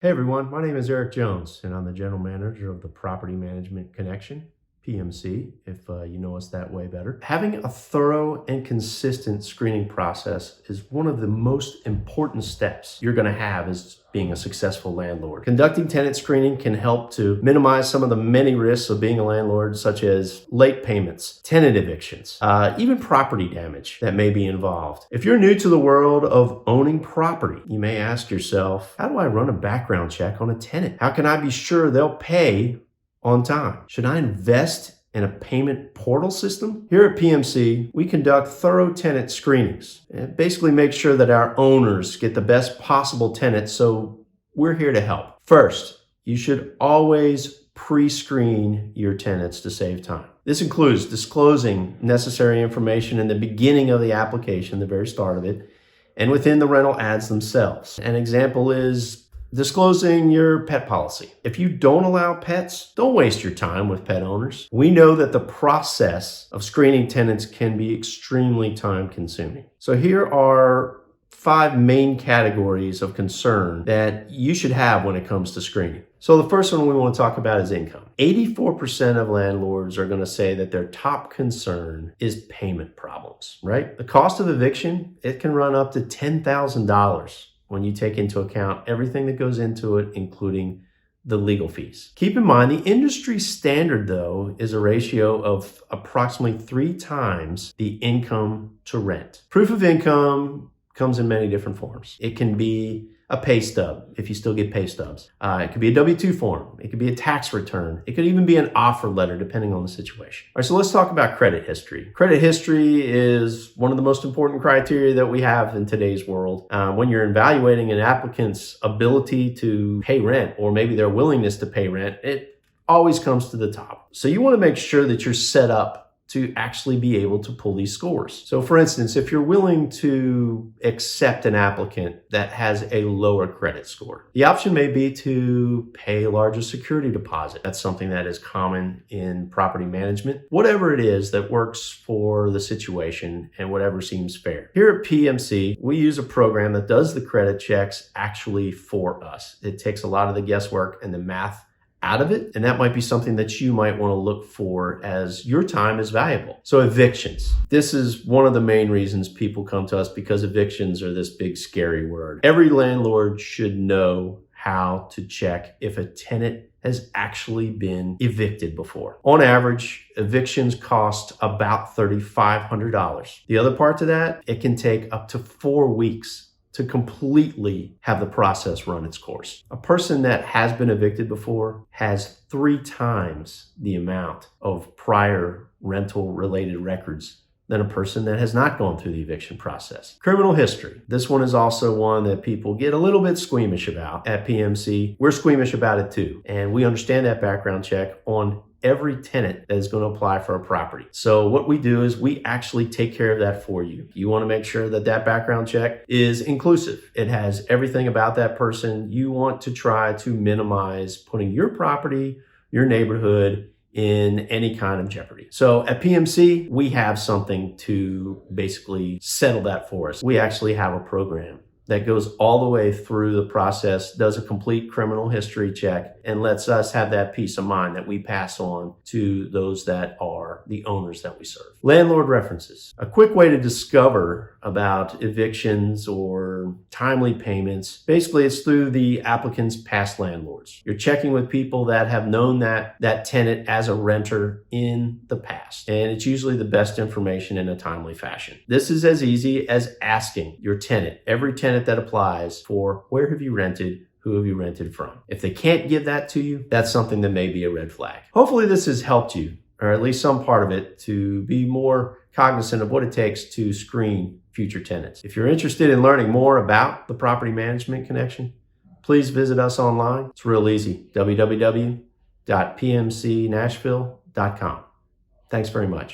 Hey everyone, my name is Eric Jones, and I'm the General Manager of the Property Management Connection, PMC, if you know us that way better. Having a thorough and consistent screening process is one of the most important steps you're going to have as being a successful landlord. Conducting tenant screening can help to minimize some of the many risks of being a landlord, such as late payments, tenant evictions, even property damage that may be involved. If you're new to the world of owning property, you may ask yourself, how do I run a background check on a tenant? How can I be sure they'll pay on time? Should I invest in a payment portal system? Here at PMC, we conduct thorough tenant screenings and basically make sure that our owners get the best possible tenants, so we're here to help. First, you should always pre-screen your tenants to save time. This includes disclosing necessary information in the beginning of the application, the very start of it, and within the rental ads themselves. An example is disclosing your pet policy. If you don't allow pets, don't waste your time with pet owners. We know that the process of screening tenants can be extremely time consuming. So here are 5 main categories of concern that you should have when it comes to screening. So the first one we want to talk about is income. 84% of landlords are going to say that their top concern is payment problems, right? The cost of eviction, it can run up to $10,000 when you take into account everything that goes into it, including the legal fees. Keep in mind, the industry standard, though, is a ratio of approximately 3 times the income to rent. Proof of income comes in many different forms. It can be a pay stub, if you still get pay stubs. It could be a W-2 form. It could be a tax return. It could even be an offer letter, depending on the situation. All right, so let's talk about credit history. Credit history is one of the most important criteria that we have in today's world. When you're evaluating an applicant's ability to pay rent, or maybe their willingness to pay rent, it always comes to the top. So you want to make sure that you're set up to actually be able to pull these scores. So for instance, if you're willing to accept an applicant that has a lower credit score, the option may be to pay a larger security deposit. That's something that is common in property management. Whatever it is that works for the situation and whatever seems fair. Here at PMC, we use a program that does the credit checks actually for us. It takes a lot of the guesswork and the math out of it, and that might be something that you might want to look for, as your time is valuable. So evictions. This is one of the main reasons people come to us, because evictions are this big scary word. Every landlord should know how to check if a tenant has actually been evicted before. On average, evictions cost about $3,500. The other part to that, it can take up to 4 weeks to completely have the process run its course. A person that has been evicted before has 3 times the amount of prior rental related records than a person that has not gone through the eviction process. Criminal history. This one is also one that people get a little bit squeamish about. At PMC, we're squeamish about it too. And we understand that background check on every tenant that is going to apply for a property. So what we do is we actually take care of that for you. You want to make sure that that background check is inclusive. It has everything about that person. You want to try to minimize putting your property, your neighborhood, in any kind of jeopardy. So at PMC, we have something to basically settle that for us. We actually have a program that goes all the way through the process, does a complete criminal history check, and lets us have that peace of mind that we pass on to those that are the owners that we serve. Landlord References. A quick way to discover about evictions or timely payments. Basically, it's through the applicant's past landlords. You're checking with people that have known that tenant as a renter in the past, and it's usually the best information in a timely fashion. This is as easy as asking your tenant, every tenant that applies, for where have you rented, who have you rented from. If they can't give that to you, that's something that may be a red flag. Hopefully this has helped you, or at least some part of it, to be more cognizant of what it takes to screen future tenants. If you're interested in learning more about the Property Management Connection, please visit us online. It's real easy, www.pmcnashville.com. Thanks very much.